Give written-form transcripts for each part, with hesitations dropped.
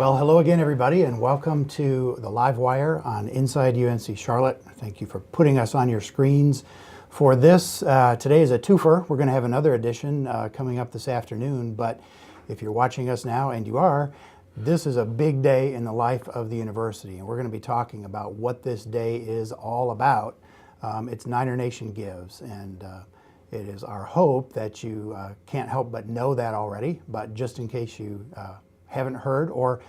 Well, hello again, everybody, and welcome to the Live Wire on Inside UNC Charlotte. Thank you for putting us on your screens for this. Today is a twofer. We're going to have another edition coming up this afternoon, but if you're watching us now, and you are, this is a big day in the life of the university, and we're going to be talking about what this day is all about. It's Niner Nation Gives, and it is our hope that you can't help but know that already, but just in case you haven't heard or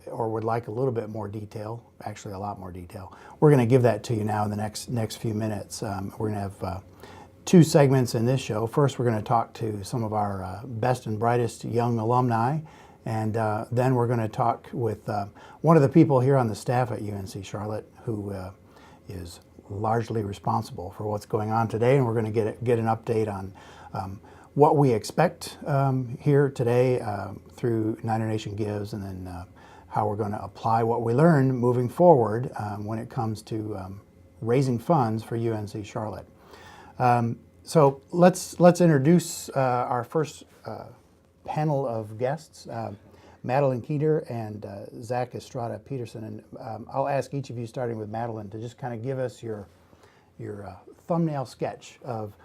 would like a little bit more detail, actually a lot more detail, we're going to give that to you now in the next few minutes. We're going to have two segments in this show. First, we're going to talk to some of our best and brightest young alumni, and then we're going to talk with one of the people here on the staff at UNC Charlotte who is largely responsible for what's going on today, and we're going to get an update on what we expect here today through Niner Nation Gives, and then how we're going to apply what we learned moving forward when it comes to raising funds for UNC Charlotte. So let's introduce our first panel of guests, Madeline Keeter and Zacch Estrada-Petersen. And I'll ask each of you, starting with Madeline, to just kind of give us your thumbnail sketch of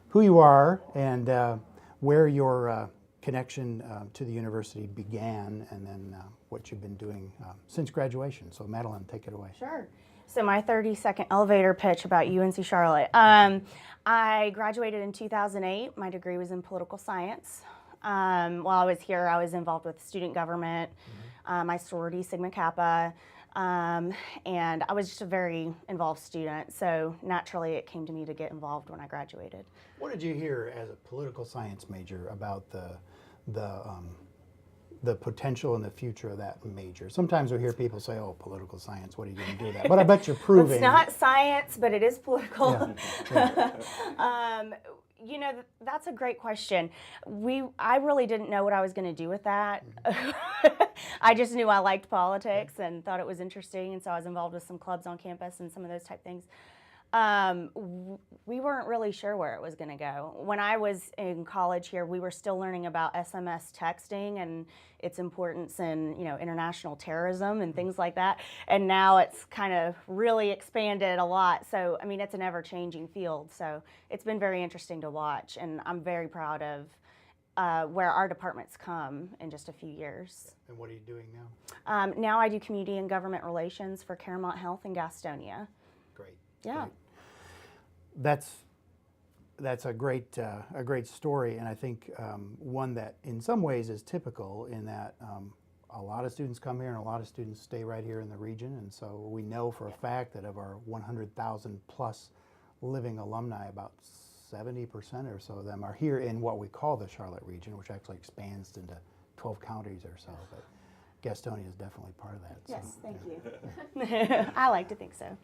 who you are and where your connection to the university began, and then what you've been doing since graduation. So Madeline, take it away. Sure. So my 30-second elevator pitch about UNC Charlotte. I graduated in 2008. My degree was in political science. While I was here, I was involved with student government, my sorority, Sigma Kappa, and I was just a very involved student, so naturally it came to me to get involved when I graduated. What did you hear as a political science major about the potential and the future of that major? Sometimes we hear people say, "Oh, political science, what are you going to do with that?" But I bet you're proving It's not science, but it is political. Yeah. You know, that's a great question. I really didn't know what I was going to do with that. I just knew I liked politics and thought it was interesting, and so I was involved with some clubs on campus and some of those type things. We weren't really sure where it was going to go. When I was in college here, we were still learning about SMS texting and its importance in, international terrorism and things like that. And now it's kind of really expanded a lot. So, I mean, it's an ever-changing field. So it's been very interesting to watch. And I'm very proud of where our department's come in just a few years. And what are you doing now? Now I do community and government relations for CaroMont Health in Gastonia. Great. Yeah. Great. That's a great story, and I think one that in some ways is typical in that a lot of students come here and a lot of students stay right here in the region, and so we know for a fact that of our 100,000 plus living alumni, about 70% or so of them are here in what we call the Charlotte region, which actually expands into 12 counties or so, but Gastonia is definitely part of that. Yes, so, thank you. I like to think so.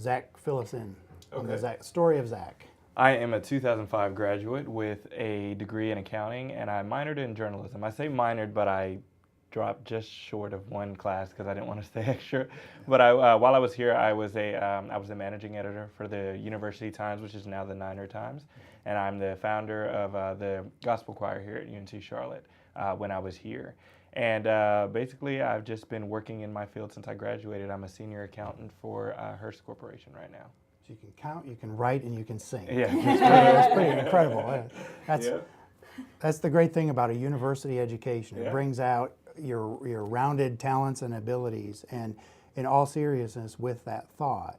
Zacch, fill us in on the Okay. story of Zacch. I am a 2005 graduate with a degree in accounting, and I minored in journalism. I say minored, but I dropped just short of one class because I didn't want to stay extra. But while I was here, I was a managing editor for the University Times, which is now the Niner Times, and I'm the founder of the gospel choir here at UNC Charlotte when I was here. And basically, I've just been working in my field since I graduated. I'm a senior accountant for Hearst Corporation right now. So you can count, you can write, and you can sing. Yeah. That's pretty incredible. That's the great thing about a university education. It Yeah. brings out your rounded talents and abilities. And in all seriousness, with that thought,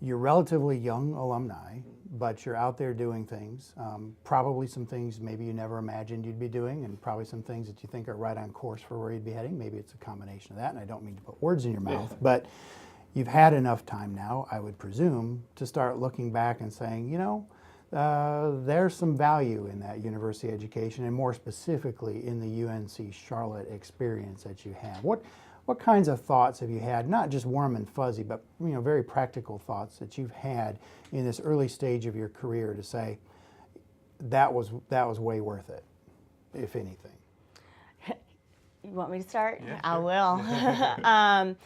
you're relatively young alumni, but you're out there doing things, probably some things maybe you never imagined you'd be doing, and probably some things that you think are right on course for where you'd be heading. Maybe it's a combination of that, and I don't mean to put words in your mouth, but you've had enough time now, I would presume, to start looking back and saying, there's some value in that university education, and more specifically in the UNC Charlotte experience that you had. What kinds of thoughts have you had, not just warm and fuzzy, but very practical thoughts that you've had in this early stage of your career to say, that was way worth it, if anything? You want me to start? Yeah, I will.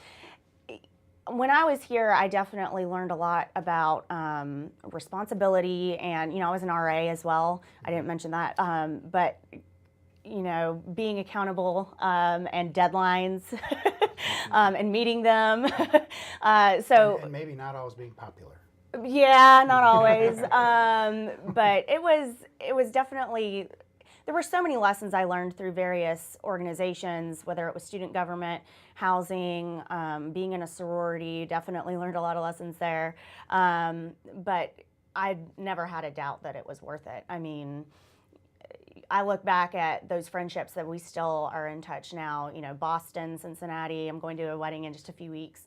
When I was here, I definitely learned a lot about responsibility, and I was an RA as well. I didn't mention that, but being accountable and deadlines and meeting them. And maybe not always being popular. Yeah, not always. But it was definitely, there were so many lessons I learned through various organizations, whether it was student government, housing, being in a sorority, definitely learned a lot of lessons there. But I never had a doubt that it was worth it. I mean, I look back at those friendships that we still are in touch now, Boston, Cincinnati. I'm going to a wedding in just a few weeks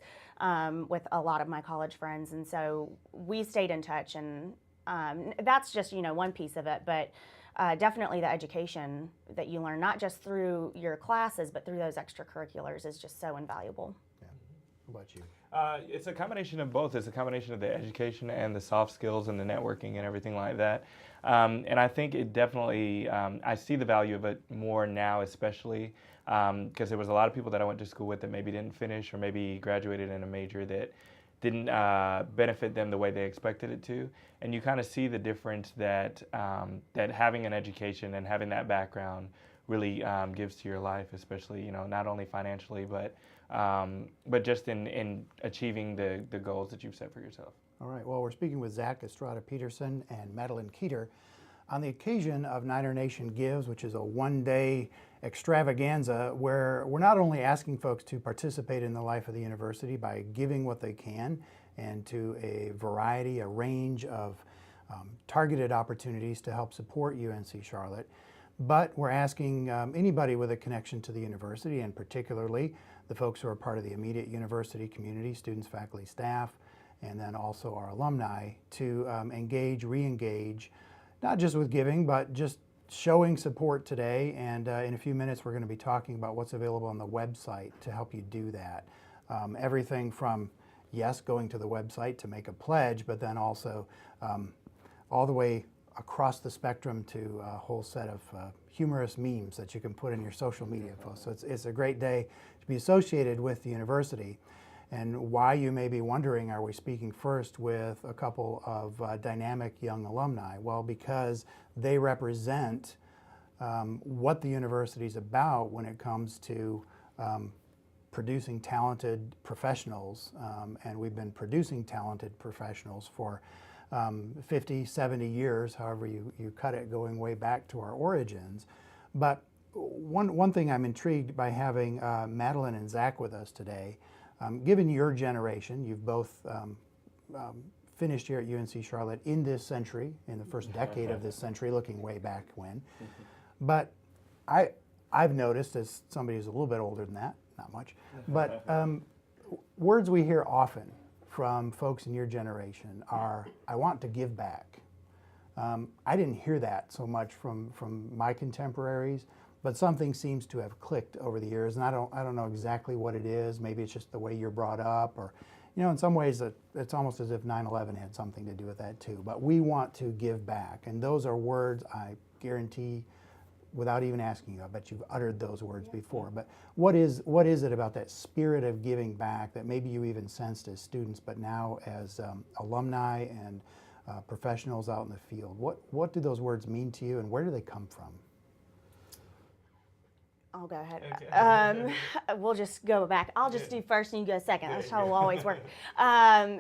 with a lot of my college friends. And so we stayed in touch, and that's just, one piece of it. But definitely the education that you learn, not just through your classes, but through those extracurriculars, is just so invaluable. Yeah. How about you? It's a combination of both. It's a combination of the education and the soft skills and the networking and everything like that. And I think it definitely, I see the value of it more now, especially because there was a lot of people that I went to school with that maybe didn't finish or maybe graduated in a major that didn't benefit them the way they expected it to. And you kind of see the difference that that having an education and having that background really gives to your life, especially, not only financially, but just in achieving the goals that you've set for yourself. All right, well, we're speaking with Zacch Estrada-Petersen and Madeline Keeter on the occasion of Niner Nation Gives, which is a one-day extravaganza where we're not only asking folks to participate in the life of the university by giving what they can and to a range of targeted opportunities to help support UNC Charlotte, but we're asking anybody with a connection to the university, and particularly the folks who are part of the immediate university community, students, faculty, staff, and then also our alumni, to engage, re-engage, not just with giving, but just showing support today. And in a few minutes, we're going to be talking about what's available on the website to help you do that. Everything from, yes, going to the website to make a pledge, but then also all the way across the spectrum to a whole set of humorous memes that you can put in your social media posts. So it's a great day to be associated with the university. And why, you may be wondering, are we speaking first with a couple of dynamic young alumni? Well, because they represent what the university is about when it comes to producing talented professionals. And we've been producing talented professionals for 50, 70 years, however you cut it, going way back to our origins. But one thing I'm intrigued by having Madeline and Zacch with us today. Given your generation, you've both finished here at UNC Charlotte in this century, in the first decade of this century, looking way back when. But I've noticed, as somebody who's a little bit older than that, not much, but words we hear often from folks in your generation are, "I want to give back." I didn't hear that so much from my contemporaries. But something seems to have clicked over the years, and I don't know exactly what it is. Maybe it's just the way you're brought up, or, in some ways it's almost as if 9/11 had something to do with that too. But we want to give back, and those are words I guarantee, without even asking you, I bet you've uttered those words before. But what is it about that spirit of giving back that maybe you even sensed as students, but now as alumni and professionals out in the field? What do those words mean to you, and where do they come from? I'll go ahead. We'll just go back. I'll just do first and you go second. That's how it'll always work.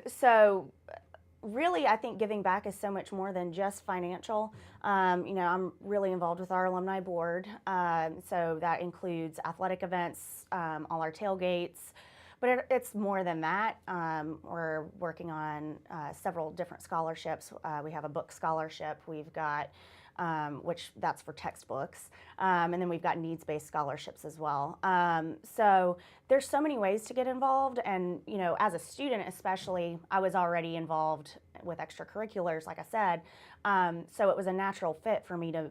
So really, I think giving back is so much more than just financial. I'm really involved with our alumni board. So that includes athletic events, all our tailgates. But it's more than that. We're working on several different scholarships. We have a book scholarship. We've got which that's for textbooks. And then we've got needs-based scholarships as well. So there's so many ways to get involved. And, as a student especially, I was already involved with extracurriculars, like I said. So it was a natural fit for me to,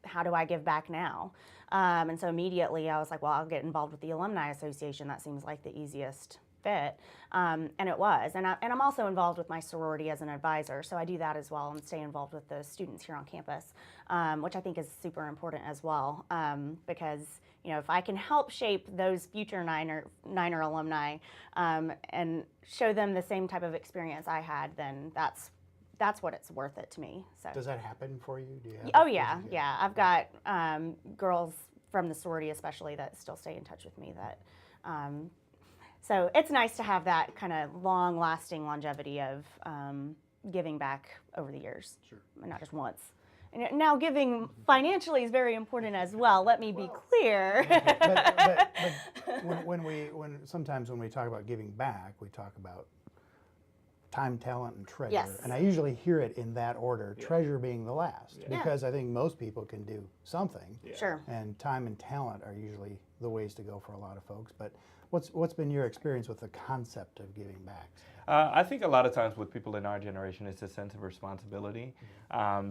how do I give back now? And so immediately I was like, well, I'll get involved with the Alumni Association. That seems like the easiest fit, and it was. And I'm also involved with my sorority as an advisor, so I do that as well and stay involved with the students here on campus, which I think is super important as well, because if I can help shape those future Niner alumni and show them the same type of experience I had, then that's that's what it's worth it to me. So. Does that happen for you? Do you have Oh yeah, yeah. I've got girls from the sorority especially that still stay in touch with me. So it's nice to have that kind of long-lasting longevity of giving back over the years, and not just once. And now giving financially is very important as well. Let me be clear. But when sometimes when we talk about giving back, we talk about time, talent, and treasure. Yes. And I usually hear it in that order, treasure being the last, because I think most people can do something. Sure. And time and talent are usually the ways to go for a lot of folks. But what's been your experience with the concept of giving back? I think a lot of times with people in our generation, it's a sense of responsibility,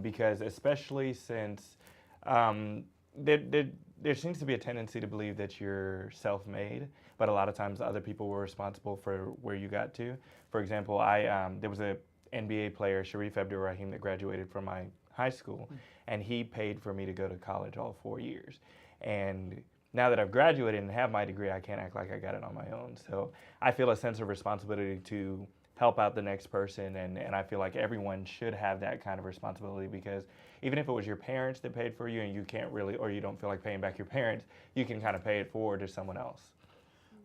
because especially since there seems to be a tendency to believe that you're self-made, but a lot of times other people were responsible for where you got to. For example, there was a NBA player, Sharif Abdur-Rahim, that graduated from my high school, and he paid for me to go to college all 4 years. And now that I've graduated and have my degree, I can't act like I got it on my own. So I feel a sense of responsibility to help out the next person, and I feel like everyone should have that kind of responsibility, because even if it was your parents that paid for you and you can't really, or you don't feel like paying back your parents, you can kind of pay it forward to someone else.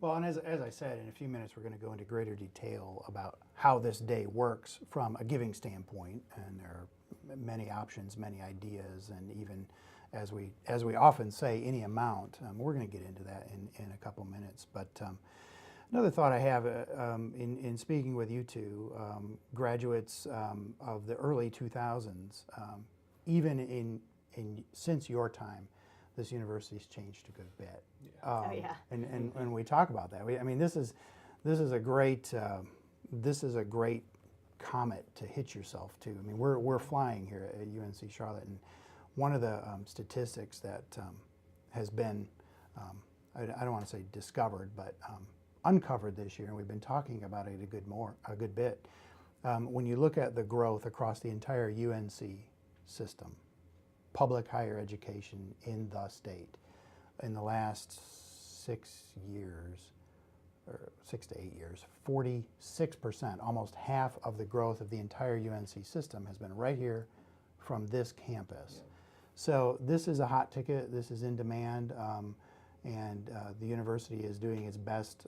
Well, and as I said, in a few minutes we're going to go into greater detail about how this day works from a giving standpoint, and there are many options, many ideas, and even as we often say, any amount. We're going to get into that in a couple minutes. But another thought I have in speaking with you two, graduates of the early 2000s, even since your time, this university's changed a good bit. And we talk about that. I mean, this is a great comet to hit yourself to. I mean, we're flying here at UNC Charlotte, and one of the statistics that has been, I don't want to say discovered, but uncovered this year, and we've been talking about it a good bit. When you look at the growth across the entire UNC system, public higher education in the state, in the last 6 years, or 6 to 8 years, 46%, almost half of the growth of the entire UNC system has been right here from this campus. So this is a hot ticket, this is in demand, and the university is doing its best,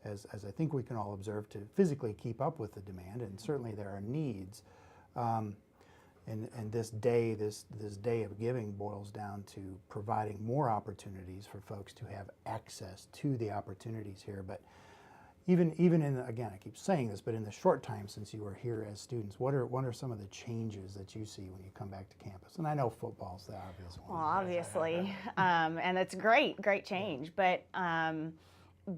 as I think we can all observe, to physically keep up with the demand, and certainly there are needs. And this day of giving boils down to providing more opportunities for folks to have access to the opportunities here. But even in, again, I keep saying this, but in the short time since you were here as students, what are some of the changes that you see when you come back to campus? And I know football's the obvious one. Well, obviously, and it's great change. But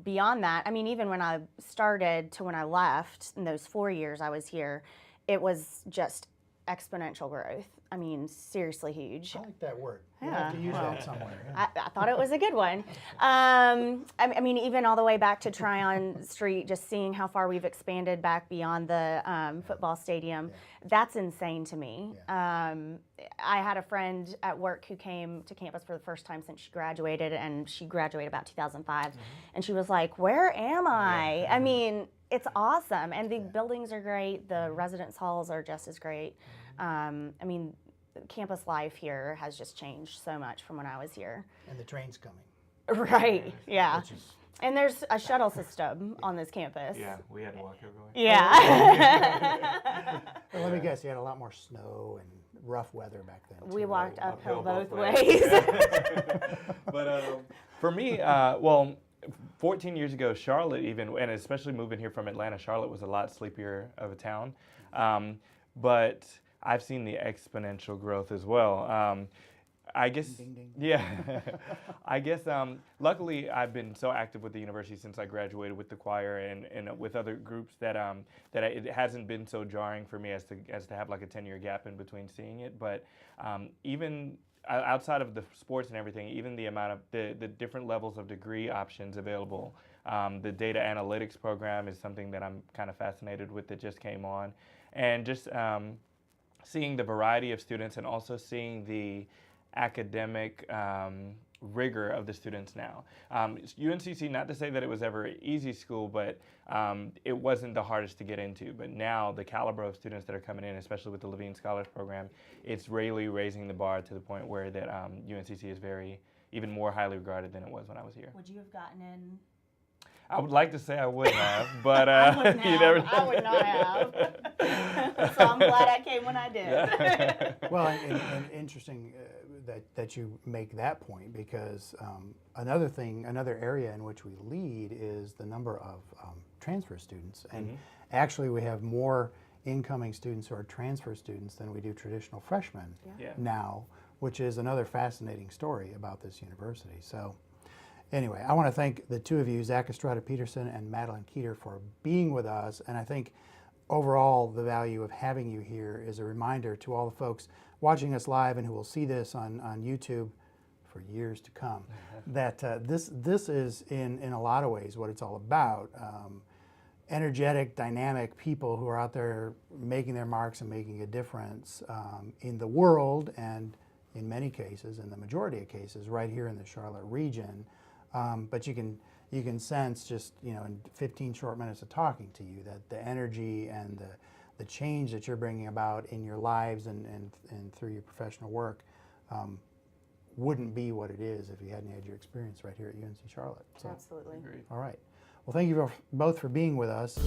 beyond that, I mean, even when I started to when I left, in those 4 years I was here, it was just exponential growth. I mean, seriously huge. I like that word. You have to use that somewhere. I thought it was a good one. I mean, even all the way back to Tryon Street, just seeing how far we've expanded back beyond the football stadium, that's insane to me. I had a friend at work who came to campus for the first time since she graduated, and she graduated about 2005, and she was like, "Where am I?" I mean, it's awesome, and the buildings are great. The residence halls are just as great. I mean, campus life here has just changed so much from when I was here. And the train's coming. Right, yeah. And there's a shuttle system on this campus. Yeah, we had to walk everywhere. Yeah. Well, let me guess, you had a lot more snow and rough weather back then. We walked uphill both ways. ways. But for me, 14 years ago, Charlotte even, and especially moving here from Atlanta, Charlotte was a lot sleepier of a town. But I've seen the exponential growth as well. I guess, ding, ding. Yeah. I guess, luckily, I've been so active with the university since I graduated with the choir and with other groups that it hasn't been so jarring for me as to have like a 10-year gap in between seeing it. But even outside of the sports and everything, even the amount of the different levels of degree options available. The data analytics program is something that I'm kind of fascinated with that just came on. And just seeing the variety of students and also seeing the academic rigor of the students now. UNCC, not to say that it was ever an easy school, but it wasn't the hardest to get into. But now the caliber of students that are coming in, especially with the Levine Scholars Program, it's really raising the bar to the point where that UNCC is even more highly regarded than it was when I was here. Would you have gotten in? I would like to say I would have, but you never know. I would not have. So I'm glad I came when I did. Well, and interesting that you make that point, because another area in which we lead is the number of transfer students. And actually we have more incoming students who are transfer students than we do traditional freshmen now, which is another fascinating story about this university. So anyway, I want to thank the two of you, Zacch Estrada-Petersen and Madeline Keeter, for being with us. And I think overall the value of having you here is a reminder to all the folks watching us live and who will see this on YouTube for years to come, that this is in a lot of ways what it's all about. Energetic, dynamic people who are out there making their marks and making a difference in the world, and in many cases, in the majority of cases, right here in the Charlotte region. But you can sense just, in 15 short minutes of talking to you, that the energy and the change that you're bringing about in your lives and through your professional work wouldn't be what it is if you hadn't had your experience right here at UNC Charlotte. So, absolutely. Agreed. All right. Well, thank you both for being with us.